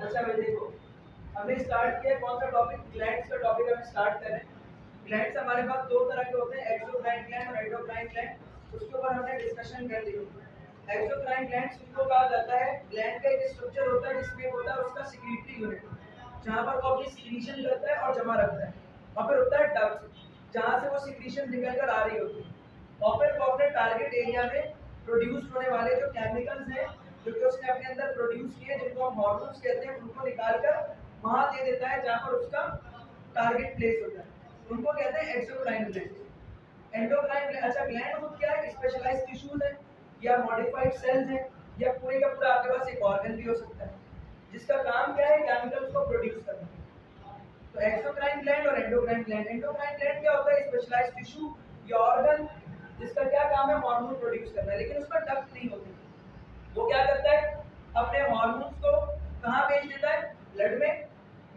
अच्छा भाई देखो, हमने स्टार्ट किया कौन सा टॉपिक, ग्लैंड्स का टॉपिक हम स्टार्ट कर रहे हैं। ग्लैंड्स हमारे पास दो तरह के होते हैं, एक्सोक्राइन ग्लैंड और एंडोक्राइन ग्लैंड। उसके ऊपर हमने डिस्कशन कर ली। एक्सोक्राइन ग्लैंड्स उसको कहा जाता है, ग्लैंड का एक स्ट्रक्चर होता है जिसमें होता है उसका सिक्रीटरी यूनिट, जहाँ पर वो अपनी सिक्रीशन करता है और जमा रखता है। और फिर होता है डक्ट, जहाँ से वो सिक्रीशन निकल कर आ रही होती है। और फिर वो अपने टारगेट एरिया में प्रोड्यूस होने वाले जो केमिकल्स हैं जो कि उसने अपने अंदर प्रोड्यूस किए, जिनको हम हार्मोन्स कहते हैं, उनको निकाल कर वहां दे देता है जहां पर उसका टारगेट प्लेस होता है। उनको कहते हैं एक्सोक्राइन ग्लैंड। एंडोक्राइन ग्लैंड, अच्छा ग्लैंड खुद क्या है, स्पेशलाइज्ड टिश्यूज है या मॉडिफाइड सेल्स है या पूरे का पूरा आपके पास एक ऑर्गन भी हो सकता है जिसका काम क्या है, केमिकल्स को प्रोड्यूस करना। तो एक्सोक्राइन ग्लैंड और एंडोक्राइन ग्लैंड, एंडोक्राइन ग्लैंड क्या होता है, स्पेशलाइज्ड टिश्यू या ऑर्गन जिसका क्या काम है, हार्मोन प्रोड्यूस करना है, लेकिन उसका डक्ट नहीं होती। वो क्या करता है, अपने हार्मोन्स को कहाँ भेज देता है, ब्लड में।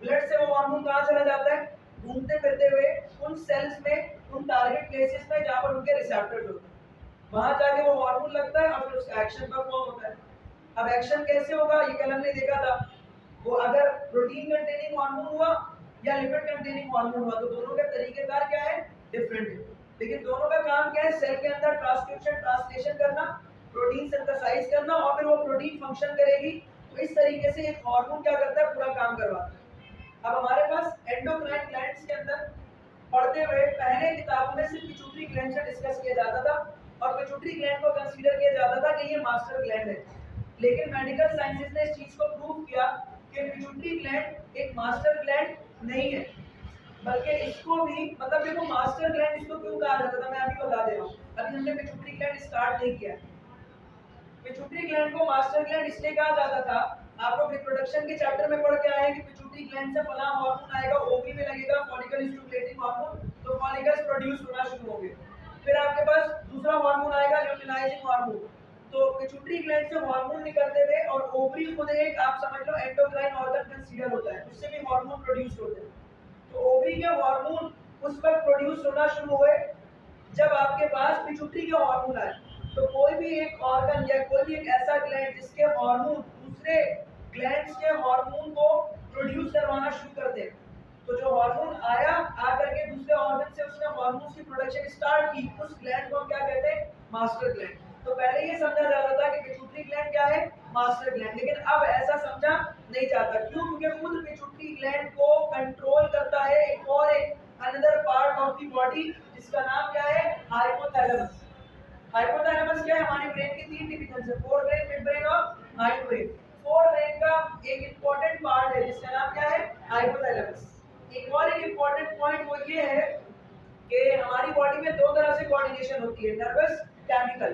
ब्लड से वो हार्मोन कहाँ चला जाता है, घूमते फिरते हुए उन सेल्स में, उन टारगेट प्लेसेस में जहाँ पर उनके रिसेप्टर्स होते हैं, वहां जाके वो हार्मोन लगता है और फिर उसका एक्शन परफॉर्म होता है। अब एक्शन कैसे होगा, ये कल हमने देखा था। वो अगर प्रोटीन कंटेनिंग हार्मोन हुआ या लिपिड कंटेनिंग हार्मोन हुआ, तो दोनों के तरीकेकार क्या है, डिफरेंट है, लेकिन दोनों का काम क्या है, सेल के अंदर ट्रांसक्रिप्शन ट्रांसलेशन करना, प्रोटीन सिंथेसाइज करना और फिर वो प्रोटीन फंक्शन करेगी। तो इस तरीके से एक हार्मोन क्या करता है, पूरा काम करवाता है। अब हमारे पास एंडोक्राइन ग्लैंड्स के अंदर पढ़ते हुए पहले किताबों में सिर्फ पिट्यूटरी ग्लैंड से डिस्कस किया जाता था और पिट्यूटरी ग्लैंड को कंसीडर किया जाता था कि ये मास्टर ग्लैंड है। लेकिन मेडिकल साइंसेज ने इस चीज को प्रूव किया कि पिट्यूटरी ग्लैंड एक मास्टर ग्लैंड नहीं है, बल्कि इसको भी, मतलब देखो मास्टर ग्लैंड इसको क्यों कहा जाता था, मैं अभी बता दे रहा हूँ। अभी हमने पिट्यूटरी ग्लैंड स्टार्ट नहीं किया। पिट्यूटरी ग्लैंड को मास्टर ग्लैंड इसलिए कहा जाता था, आप लोग रिप्रोडक्शन के चैप्टर में पढ़ के आए हैं कि पिट्यूटरी ग्लैंड से फला हार्मोन आएगा, ओवरी में लगेगा फॉलिकल स्टिमुलेटिंग हार्मोन, तो फॉलिकल्स प्रोड्यूस होना शुरू होंगे। फिर आपके पास दूसरा हार्मोन आएगा ल्यूटिनाइजिंग हार्मोन। तो पिट्यूटरी ग्लैंड से हार्मोन निकलते थे और ओवरी खुद एक, आप समझ लो, एंडोक्राइन ऑर्गन कंसीडर होता है, उससे भी हार्मोन प्रोड्यूस होते हैं। तो ओवरी के हार्मोन उस वक्त प्रोड्यूस होना शुरू हुए जब आपके पास पिट्यूटरी के हार्मोन आए। तो कोई भी एक ऑर्गन या कोई भी एक ऐसा ग्लैंड जिसके हार्मोन दूसरे ग्लैंड्स के हार्मोन को प्रोड्यूस करवाना शुरू कर दे, तो जो हार्मोन आया आकर के दूसरे ऑर्गन से उसने हार्मोन्स की प्रोडक्शन स्टार्ट की, उस ग्लैंड को हम क्या कहते हैं, मास्टर ग्लैंड। तो पहले ये समझा जाता था कि पिट्यूटरी ग्लैंड क्या है, मास्टर ग्लैंड, लेकिन अब ऐसा समझा नहीं जाता। क्यों? क्योंकि खुद पिट्यूटरी ग्लैंड को कंट्रोल करता है एक और एक another part of the body जिसका नाम क्या है, हाइपोथैलेमस। हाइपोथैलेमस क्या है, हमारे ब्रेन के तीन डिविजन है, फोर ब्रेन, मिड ब्रेन और हाइंड ब्रेन। फोर ब्रेन का एक इंपॉर्टेंट पार्ट है जिसका नाम क्या है, हाइपोथैलेमस। एक और एक इंपॉर्टेंट पॉइंट वो ये है कि हमारी बॉडी में दो तरह से कोऑर्डिनेशन होती है, nervous, chemical.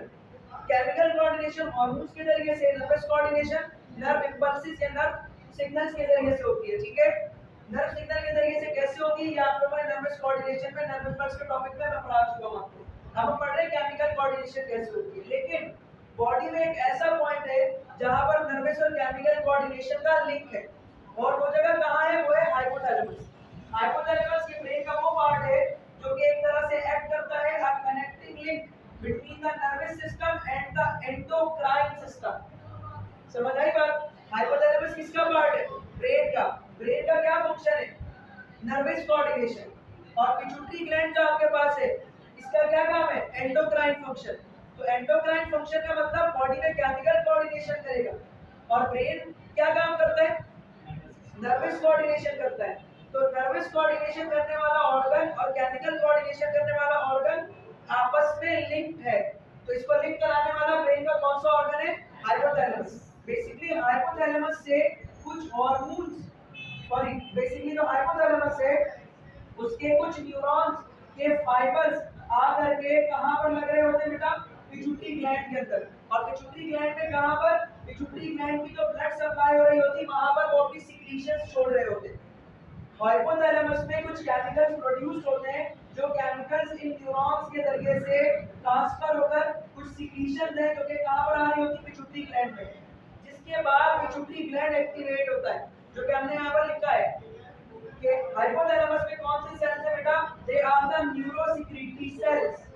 Chemical coordination hormones के जरिए से, नर्वस कोऑर्डिनेशन नर्व इंपल्सेस या नर्व सिग्नल्स के जरिए से होती है, ठीक है। नर्व सिग्नल के जरिए से कैसे होती है, ये आप लोगों ने नर्वस कोऑर्डिनेशन में, नर्व इंपल्स के टॉपिक में मैं पढ़ा चुका हूं आपको। अब हम पढ़ रहे हैं केमिकल कोऑर्डिनेशन कैसे होती है। लेकिन बॉडी में एक ऐसा पॉइंट है जहां पर नर्वस और केमिकल कोऑर्डिनेशन का लिंक है, और वो जगह कहां है, वो है हाइपोथैलेमस। हाइपोथैलेमस के ब्रेन का वो पार्ट है जो कि एक तरह से एक्ट करता है a connecting link between the nervous system and the endocrine system. समझ आई बात? हाइपोथैलेमस किसका पार्ट है, ब्रेन का। ब्रेन का क्या फंक्शन है, नर्वस कोऑर्डिनेशन। और पिट्यूटरी ग्लैंड जो आपके पास है, इसका क्या काम है, एंडोक्राइन फंक्शन। तो एंडोक्राइन फंक्शन का मतलब बॉडी में केमिकल कोऑर्डिनेशन करेगा, और ब्रेन क्या काम करता है, नर्वस कोऑर्डिनेशन करता है। तो नर्वस कोऑर्डिनेशन करने वाला ऑर्गन और केमिकल कोऑर्डिनेशन करने वाला ऑर्गन आपस में लिंक्ड है। तो इसको लिंक कराने वाला ब्रेन का कौन सा ऑर्गन है, हाइपोथैलेमस। बेसिकली हाइपोथैलेमस से कुछ हार्मोन्स, सॉरी बेसिकली जो हाइपोथैलेमस है उसके कुछ न्यूरॉन्स के फाइबर्स आकर के कहां पर लग रहे होते हैं बेटा, पिट्यूटरी ग्लैंड के अंदर। और पिट्यूटरी ग्लैंड में कहां पर, पिट्यूटरी ग्लैंड की जो ब्लड सप्लाई हो रही होती है वहां पर वो अपनी सीक्रेशंस छोड़ रहे होते हैं। हाइपोथैलेमस में कुछ केमिकल्स प्रोड्यूस होते हैं, जो केमिकल्स इन न्यूरॉन्स के जरिए से ट्रांसफर होकर कुछ सीक्रेशंस है जो कि कहां पर आ रही होती है, पिट्यूटरी ग्लैंड में। जिसके बाद पिट्यूटरी ग्लैंड एक्टिवेट होता है, जो कि हमने यहाँ पर लिखा है कि हाइपोथैलेमस में कौन सी सेल्स है बेटा, they are the neurosecretory cells.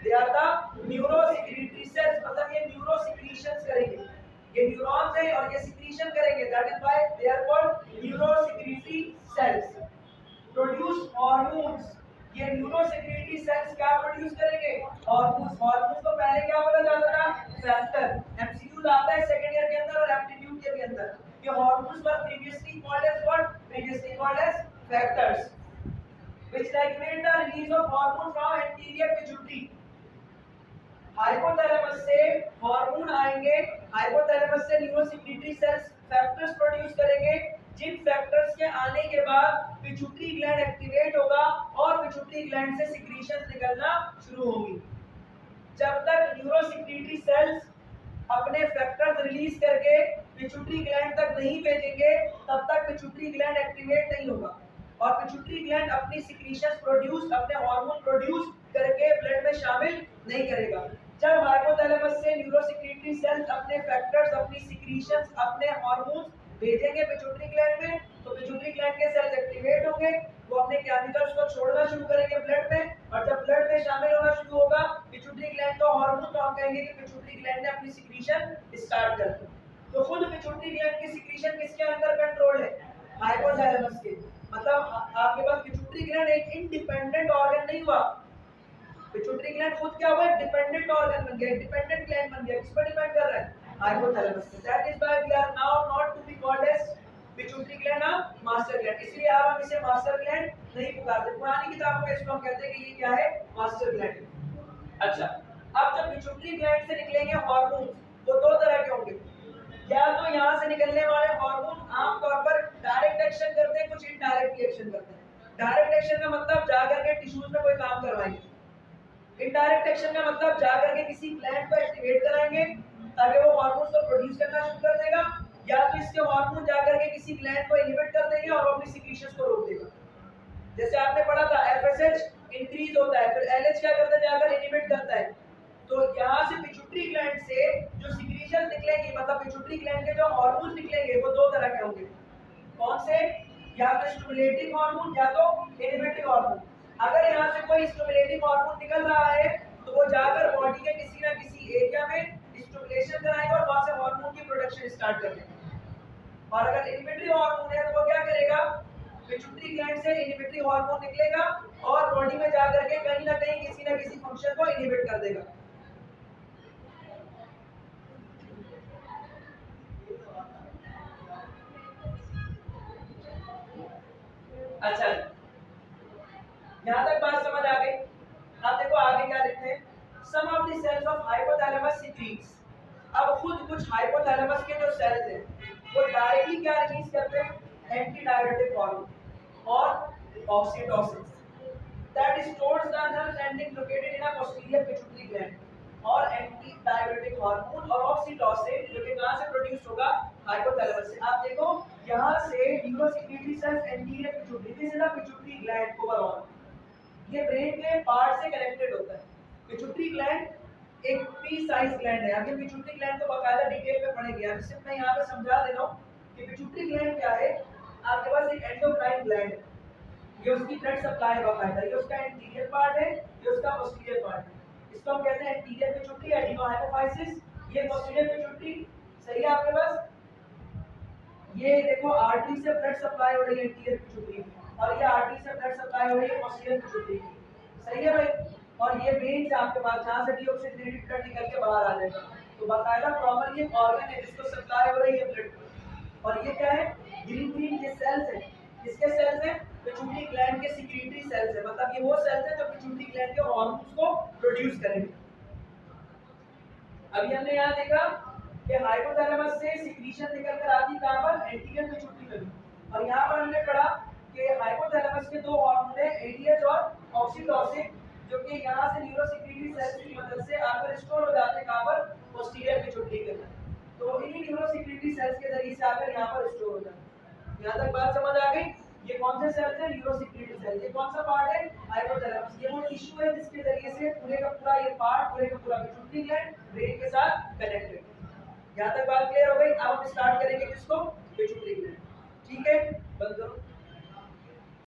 They are the neurosecretory cells, मतलब ये न्यूरोसिक्रीशंस करेंगे। ये न्यूरॉन्स है और ये सिक्रीशन करेंगे, that is why they are called neurosecretory cells. Produce hormones, ये न्यूरोसिक्रीटरी सेल्स क्या प्रोड्यूस करेंगे? हार्मोन्स। हार्मोन्स को पहले क्या बोला जाता था? फैक्टर। एमसीक्यू आता है सेकंड ईयर के अंदर और एप्टीट्यूड के भी अंदर। ये hormones were previously called as what? Previously called as factors which regulate the release of hormone from anterior pituitary। Hypothalamus से हार्मोन आएंगे, हाइपोथैलेमस से न्यूरोसिक्रीटरी सेल्स फैक्टर्स प्रोड्यूस करेंगे, जिन फैक्टर्स के आने के बाद पिट्यूटरी ग्लैंड एक्टिवेट होगा और पिट्यूटरी ग्लैंड से सिक्रीशंस निकलना शुरू होंगी। जब तक न्यूरोसिक्रीटरी सेल्स अपने फैक्टर्स रिलीज करके पिट्यूटरी ग्लैंड तक नहीं भेजेंगे, तब तक पिट्यूटरी ग्लैंड एक्टिवेट नहीं होगा और पिट्यूटरी ग्लैंड अपनी सिक्रीशंस प्रोड्यूस, अपने हार्मोन प्रोड्यूस करके ब्लड में शामिल नहीं करेगा। जब हाइपोथैलेमस से न्यूरोसिक्रीटरी सेल्स अपने फैक्टर्स, अपनी सिक्रीशंस, अपने हार्मोन्स भेजेंगे पिट्यूटरी ग्लैंड में, तो पिट्यूटरी ग्लैंड के सेल्स एक्टिवेट होंगे, वो अपने केमिकल्स को छोड़ना शुरू करेंगे ब्लड में, और जब ब्लड में शामिल होना शुरू होगा पिट्यूटरी ग्लैंड का हार्मोन, तो हम कहेंगे कि पिट्यूटरी ग्लैंड ने अपनी सिक्रीशन स्टार्ट कर दी। तो खुद पिट्यूटरी ग्लैंड की सिक्रीशन किसके अंडर कंट्रोल है? हाइपोथैलेमस के। मतलब आपके पास पिट्यूटरी ग्लैंड एक इंडिपेंडेंट ऑर्गन नहीं हुआ, पिट्यूटरी ग्लैंड खुद क्या हुआ? डिपेंडेंट ऑर्गन बन गया, डिपेंडेंट ग्लैंड बन गया। किस पर डिपेंड कर रहा है? हाइपोथैलेमस पे। That is why we are now not to be called as pituitary gland, master gland. इसलिए अब हम इसे मास्टर ग्लैंड नहीं पुकारते। पुरानी किताबों में इसको हम कहते हैं कि ये क्या है? Master gland. अच्छा, अब जब पिट्यूटरी ग्लैंड से निकलेंगे हार्मोन, वो दो तरह के होंगे। या तो यहाँ से निकलने वाले हार्मोन आमतौर पर डायरेक्ट एक्शन करते हैं, कुछ इनडायरेक्ट एक्शन करते हैं। डायरेक्ट एक्शन का मतलब जाकर के टिश्यूज में कोई काम करवाएंगे, इनडायरेक्ट एक्शन का मतलब जाकर के किसी ग्लैंड को एक्टिवेट कराएंगे ताकि वो हार्मोन्स को प्रोड्यूस करना शुरू कर देगा, या तो इसके हार्मोन जाकर के किसी ग्लैंड को इनहिबिट कर देंगे और अपनी सिक्रीशंस को रोक देगा। जैसे आपने पढ़ा था एफएसएच इंक्रीज होता है, फिर एलएच क्या करता है? जाकर इनहिबिट करता है। तो यहाँ से पिट्यूटरी ग्लैंड से जो सिक्रीशंस निकलेंगी, मतलब पिट्यूटरी ग्लैंड के जो हार्मोन्स निकलेंगे, वो दो तरह के होंगे। कौन से? या तो स्टिमुलेटिंग हार्मोन या तो इनहिबिटिंग हार्मोन। अगर यहाँ से कोई स्टिमुलेटिंग हार्मोन निकल रहा है तो वो जाकर बॉडी के किसी ना किसी एरिया में स्टिमुलेशन कराएगा और वहां से हार्मोन की प्रोडक्शन स्टार्ट कर देगा। और अगर इनहिबिटरी हार्मोन है तो वो क्या करेगा? पिट्यूटरी ग्लैंड से इनहिबिटरी हार्मोन निकलेगा और बॉडी में जाकर के कहीं ना कहीं किसी ना किसी फंक्शन को इनहिबिट कर देगा। अच्छा, यहाँ तक बात समझ आ गई। अब देखो आगे क्या लिखते हैं, some of the cells of hypothalamus secretes. अब खुद कुछ हाइपोथैलेमस के जो सेल्स हैं वो डायरेक्टली क्या रिलीज करते हैं? एंटी डायरेटिक हार्मोन और oxytocin that stores the nerve ending located in a posterior pituitary gland, और एंटी डायरेटिक हार्मोन और ऑक्सीटोसिन जो कि कहां से प्रोड्यूस होगा? हाइपोथैलेमस से। आप देखो यहाँ से neurosecretory cells anterior pituitary, this is the pituitary gland overall, ये ब्रेन के पार्ट से कनेक्टेड होता है। पिट्यूटरी ग्लैंड एक पी साइज ग्लैंड है। अभी पिट्यूटरी ग्लैंड को बकायदा डिटेल में पढ़ेंगे। अब सिर्फ मैं यहाँ पे समझा दे रहा हूँ कि पिट्यूटरी ग्लैंड क्या है। आपके पास एक एंडोक्राइन ग्लैंड है, ये उसकी ब्लड सप्लाई है बकायदा, ये उसका एंटीरियर पार्ट है, ये उसका पोस्टीरियर पार्ट है। इसको हम कहते हैं एंटीरियर पिट्यूटरी, एडिनोहाइपोफाइसिस। ये पोस्टीरियर पिट्यूटरी, सही है आपके पास। ये देखो आर्टरी से ब्लड सप्लाई हो रही है एंटीरियर पिट्यूटरी, और ये आर्टरी से ब्लड सप्लाई हो रही है पोस्टीरियर पिट्यूटरी, सही है भाई। और ये वेन से आपके पास जहाँ से डीऑक्सीजनेटेड ब्लड निकल के बाहर आ जाएगा, तो बाकायदा प्रॉपर ये ऑर्गन है जिसको सप्लाई हो रही है ब्लड। और ये क्या है? ग्रीन ग्रीन ये सेल्स है, किसके सेल्स है? पिट्यूटरी ग्लैंड के सिक्रीटरी सेल्स है। मतलब ये वो सेल्स है जो पिट्यूटरी ग्लैंड के हार्मोन्स को प्रोड्यूस करेंगे। अभी हमने यहाँ देखा कि हाइपोथैलेमस से सिक्रीशन निकल कर आती है कहाँ पर? एंटीरियर पिट्यूटरी में भी। और यहाँ पर हमने पढ़ा कि हाइपोथैलेमस के दो हार्मोन है, एडीएच और ऑक्सीटोसिन, जो कि यहाँ से न्यूरोसिक्रीटरी सेल्स की मदद से आकर स्टोर हो जाते हैं कहाँ पर? पोस्टीरियर पिट्यूटरी के अंदर। तो इन्हीं न्यूरोसिक्रीटरी सेल्स के जरिए से आकर यहाँ पर स्टोर हो जाते हैं। यहाँ तक बात समझ आ गई? ये कौन से सेल्स है? न्यूरोसिक्रीटरी सेल्स। ये कौन सा पार्ट है? हाइपोथैलेमस। ये वो टिश्यू है जिसके जरिए से पूरे का पूरा ये पार्ट, पूरे का पूरा पिट्यूटरी ग्लैंड ब्रेन के साथ कनेक्टेड है। यहाँ तक बात क्लियर हो गई। अब हम स्टार्ट करेंगे किसको? Pituitary gland. ठीक है, बंद करो।